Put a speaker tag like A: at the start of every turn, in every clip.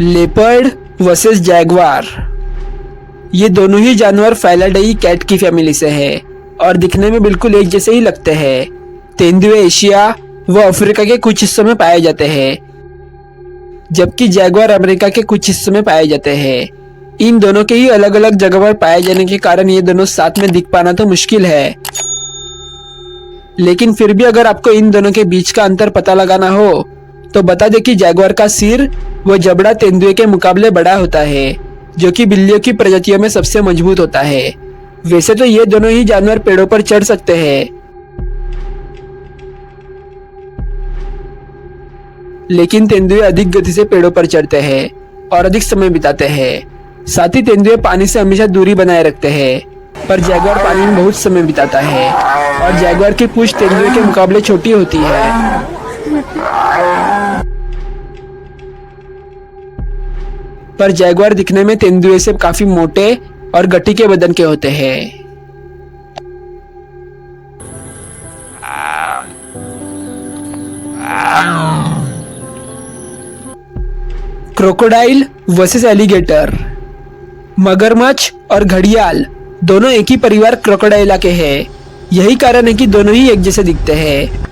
A: Leopard versus Jaguar. ये दोनों ही जानवर फेलिडाई कैट की फैमिली से हैं और दिखने में बिल्कुल एक जैसे ही लगते हैं। तेंदुए एशिया व अफ्रीका के कुछ हिस्सों में पाए जाते हैं, जबकि जैगवार अमेरिका के कुछ हिस्सों में पाए जाते हैं। इन दोनों के ही अलग अलग जगह पर पाए जाने के कारण ये दोनों साथ में दिख पाना तो मुश्किल है, लेकिन फिर भी अगर आपको इन दोनों के बीच का अंतर पता लगाना हो तो बता दें कि जैगवार का सिर व जबड़ा तेंदुए के मुकाबले बड़ा होता है, जो कि बिल्लियों की प्रजातियों में सबसे मजबूत होता है। वैसे तो ये दोनों ही जानवर पेड़ों पर चढ़ सकते हैं, लेकिन तेंदुए अधिक गति से पेड़ों पर चढ़ते हैं और अधिक समय बिताते हैं। साथ ही तेंदुए पानी से हमेशा दूरी बनाए रखते हैं, पर जैगवार पानी में बहुत समय बिताता है और जैगवार की पूंछ तेंदुए के मुकाबले छोटी होती है। पर जैगवार दिखने में तेंदुए से काफी मोटे और गट्टी के बदन के होते हैं। Crocodile versus alligator. मगरमच्छ और घड़ियाल दोनों एक ही परिवार क्रोकोडाइला के हैं। यही कारण है कि दोनों ही एक जैसे दिखते हैं।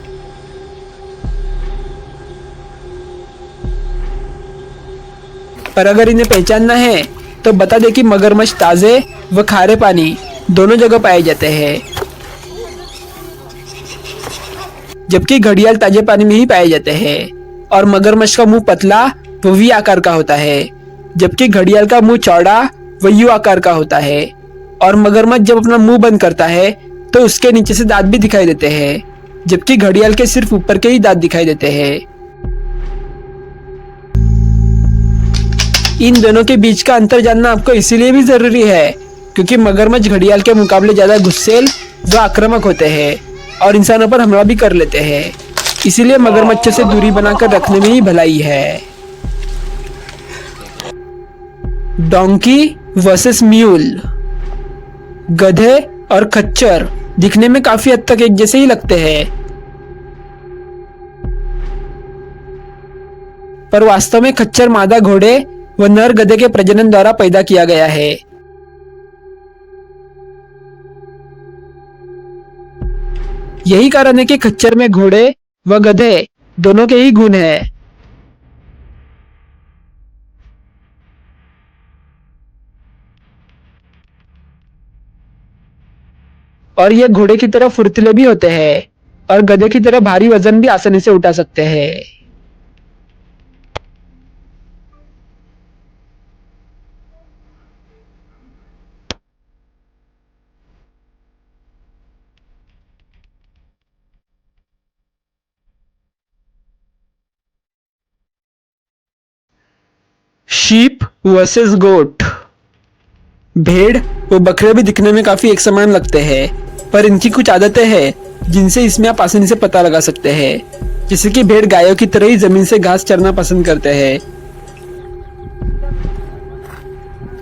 A: पर अगर इन्हें पहचानना है तो बता दें कि मगरमच्छ ताजे व खारे पानी दोनों जगह पाए जाते हैं, जबकि घड़ियाल ताजे पानी में ही पाए जाते हैं। और मगरमच्छ का मुंह पतला व वी आकार का होता है, जबकि घड़ियाल का मुंह चौड़ा व यू आकार का होता है। और मगरमच्छ जब अपना मुंह बंद करता है तो उसके नीचे से दांत भी दिखाई देते हैं, जबकि घड़ियाल के सिर्फ ऊपर के ही दांत दिखाई देते हैं। इन दोनों के बीच का अंतर जानना आपको इसीलिए भी जरूरी है क्योंकि मगरमच्छ घड़ियाल के मुकाबले ज्यादा गुस्सैल व आक्रामक होते हैं और इंसानों पर हमला भी कर लेते हैं। इसीलिए मगरमच्छ से दूरी बनाकर रखने में ही भलाई है। Donkey versus mule. गधे और खच्चर दिखने में काफी हद तक एक जैसे ही लगते हैं, पर वास्तव में खच्चर मादा घोड़े व नर गधे के प्रजनन द्वारा पैदा किया गया है। यही कारण है कि खच्चर में घोड़े व गधे दोनों के ही गुण हैं। और ये घोड़े की तरह फुर्तीले भी होते हैं और गधे की तरह भारी वजन भी आसानी से उठा सकते हैं। शीप वर्सेस गोट। भेड़ व बकरे भी दिखने में काफी एक समान लगते हैं, पर इनकी कुछ आदतें हैं जिनसे इसमें आप आसानी से पता लगा सकते हैं। जैसे कि भेड़ गायों की तरह ही जमीन से घास चरना पसंद करते हैं,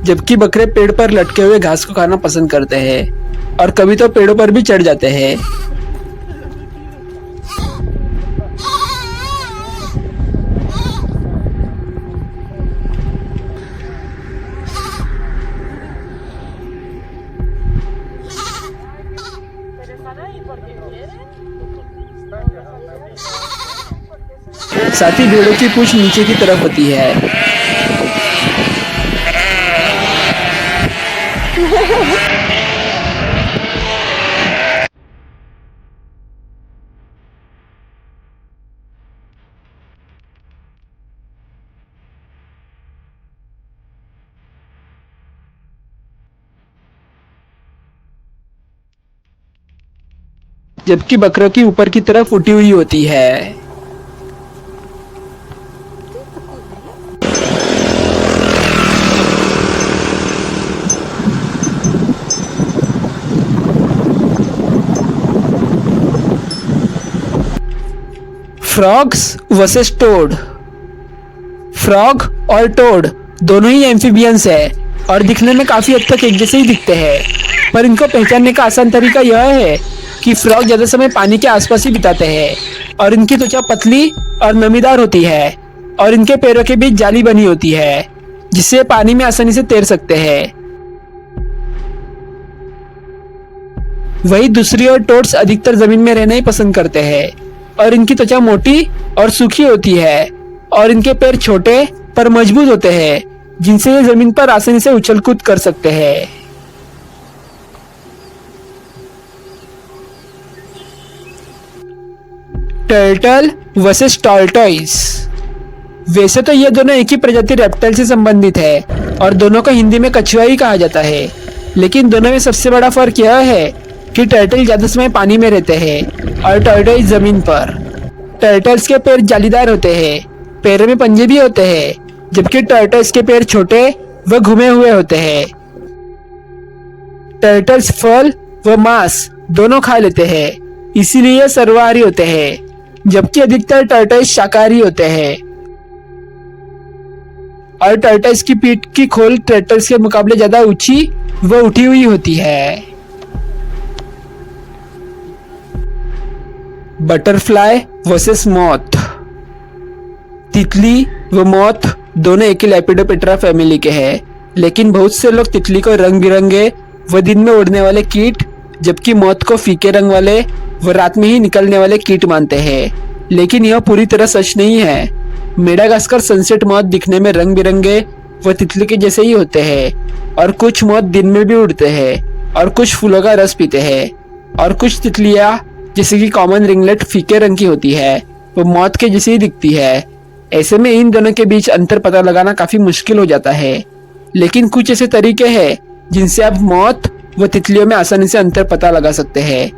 A: जबकि बकरे पेड़ पर लटके हुए घास को खाना पसंद करते हैं और कभी तो पेड़ों पर भी चढ़ जाते हैं। साथ ही भेड़ों की पूंछ नीचे की तरफ होती है। जबकि बकरों की ऊपर की तरफ उठी हुई होती है। Frogs versus toad. फ्रॉग और टोड दोनों ही एम्फीबियंस है और दिखने में काफी हद तक एक जैसे ही दिखते हैं, पर इनको पहचानने का आसान तरीका यह है कि फ्रॉग ज्यादा समय पानी के आसपास ही बिताते हैं और इनकी त्वचा पतली और नमीदार होती है, और इनके पैरों के बीच जाली बनी होती है जिससे पानी में आसानी से तैर सकते हैं। वही दूसरी ओर टोड्स अधिकतर जमीन में रहना ही पसंद करते हैं और इनकी त्वचा मोटी और सूखी होती है और इनके पैर छोटे पर मजबूत होते हैं जिनसे ये जमीन पर आसानी से उछल कूद कर सकते हैं। Turtle versus tortoise. वैसे तो ये दोनों एक ही प्रजाति रेप्टाइल से संबंधित है और दोनों को हिंदी में कछुआ ही कहा जाता है, लेकिन दोनों में सबसे बड़ा फर्क यह है कि टर्टल ज्यादा समय पानी में रहते हैं और टॉर्टोइस जमीन पर। टर्टल्स के पैर जालीदार होते हैं, पैरों में पंजे भी होते हैं, जबकि टर्टल्स के पैर छोटे व घुमे हुए होते हैं। टर्टल्स फल व मांस दोनों खा लेते हैं, इसीलिए सर्वाहारी होते हैं, जबकि अधिकतर टर्टल्स शाकाहारी होते हैं। और टर्टल्स की पीठ की खोल टर्टल्स के मुकाबले ज्यादा ऊंची व उठी हुई होती है। Butterfly versus moth. तितली व मॉथ दोनों एक ही लेपिडोप्टेरा फैमिली के हैं, लेकिन बहुत से लोग तितली को रंग बिरंगे व दिन में उड़ने वाले कीट, जबकि मॉथ को फीके रंग वाले व रात में ही निकलने वाले कीट मानते हैं, लेकिन यह पूरी तरह सच नहीं है। मेडागास्कर सनसेट मॉथ दिखने में रंग बिरंगे व तितली के जैसे ही होते हैं और कुछ मॉथ दिन में भी उड़ते हैं और कुछ फूलों का रस पीते हैं। और कुछ तितलियां जैसे कि कॉमन रिंगलेट फीके रंग की होती है, वो मौत के जैसी ही दिखती है। ऐसे में इन दोनों के बीच अंतर पता लगाना काफी मुश्किल हो जाता है, लेकिन कुछ ऐसे तरीके हैं जिनसे आप मौत व तितलियों में आसानी से अंतर पता लगा सकते हैं।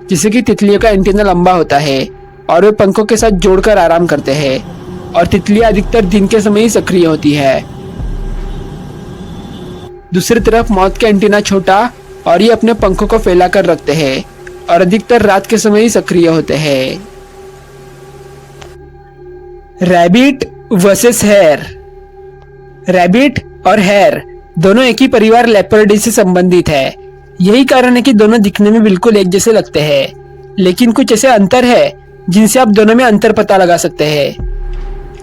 A: जैसे कि तितलियों का एंटीना लंबा होता है और वे पंखों के साथ जोड़कर आराम करते हैं, और तितलियां अधिकतर दिन के समय ही सक्रिय होती है। दूसरी तरफ मौत का एंटीना छोटा और ये अपने पंखों को फैलाकर रखते हैं और अधिकतर रात के समय ही सक्रिय होते हैं। Rabbit versus hare. रैबिट और हेयर दोनों एक ही परिवार लेपर्डी से संबंधित है। यही कारण है कि दोनों दिखने में बिल्कुल एक जैसे लगते हैं, लेकिन कुछ ऐसे अंतर है जिनसे आप दोनों में अंतर पता लगा सकते हैं।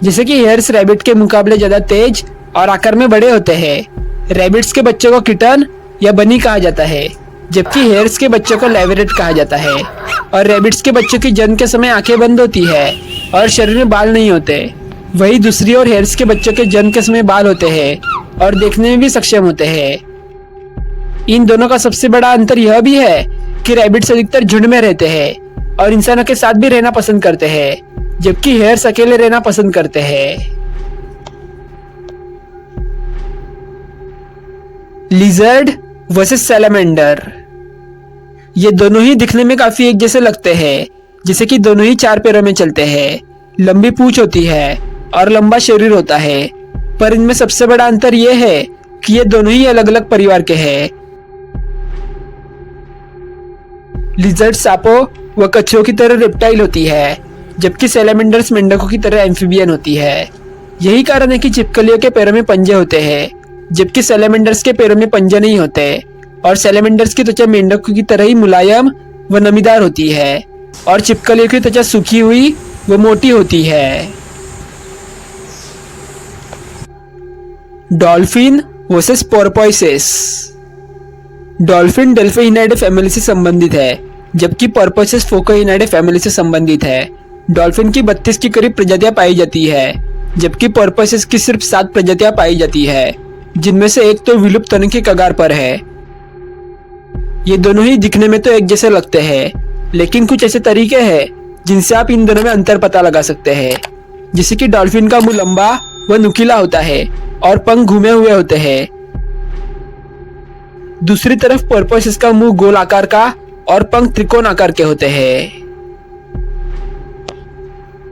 A: जैसे कि हेयर्स रैबिट के मुकाबले ज्यादा तेज और आकार में बड़े होते हैं। रैबिट्स के बच्चों को किटन या बनी कहा जाता है, जबकि हेयर्स के बच्चों को लेवरेट कहा जाता है। और रैबिट्स के बच्चों की जन्म के समय आंखें बंद होती है और शरीर में बाल नहीं होते। वही दूसरी ओर हेयर्स के बच्चों के जन्म के समय बाल होते हैं और देखने में भी सक्षम होते हैं। इन दोनों का सबसे बड़ा अंतर यह भी है कि रैबिट्स अधिकतर झुंड में रहते हैं और इंसानों के साथ भी रहना पसंद करते हैं, जबकि हेयर्स अकेले रहना पसंद करते हैं। Lizard versus salamander. ये दोनों ही दिखने में काफी एक जैसे लगते हैं, जैसे कि दोनों ही 4 पैरों में चलते हैं, लंबी पूंछ होती है और लंबा शरीर होता है। पर इनमें सबसे बड़ा अंतर यह है कि ये दोनों ही अलग अलग परिवार के हैं। लिजर्ड सांपों व कछुओं की तरह रेप्टाइल होती है, जबकि सैलामेंडर्स मेंढकों की तरह एम्फीबियन होती है। यही कारण है कि छिपकलियों के पैरों में पंजे होते हैं, जबकि सैलामेंडर्स के पैरों में पंजे नहीं होते। और सैलामेंडर्स की त्वचा मेंढकों की तरह ही मुलायम व नमीदार होती है, और छिपकलियों की त्वचा सूखी हुई व मोटी होती है। Dolphin versus porpoises. Dolphin Delphinidae family से संबंधित है, जबकि पोर्पोइसेस फोकोइनाइडे फैमिली से संबंधित है। डॉल्फिन की 32 की करीब प्रजातियां पाई जाती है, जबकि पोर्पोइसेस की सिर्फ 7 प्रजातियां पाई जाती है, जिनमें से एक तो विलुप्त होने की कगार पर है। ये दोनों ही दिखने में तो एक जैसे लगते हैं, लेकिन कुछ ऐसे तरीके हैं जिनसे आप इन दोनों में अंतर पता लगा सकते हैं। जैसे कि डॉल्फिन का मुंह लंबा व नुकीला होता है और पंख घूमे हुए होते हैं। दूसरी तरफ पोर्पोइसेस का मुंह गोल आकार का और पंख त्रिकोण आकार के होते हैं।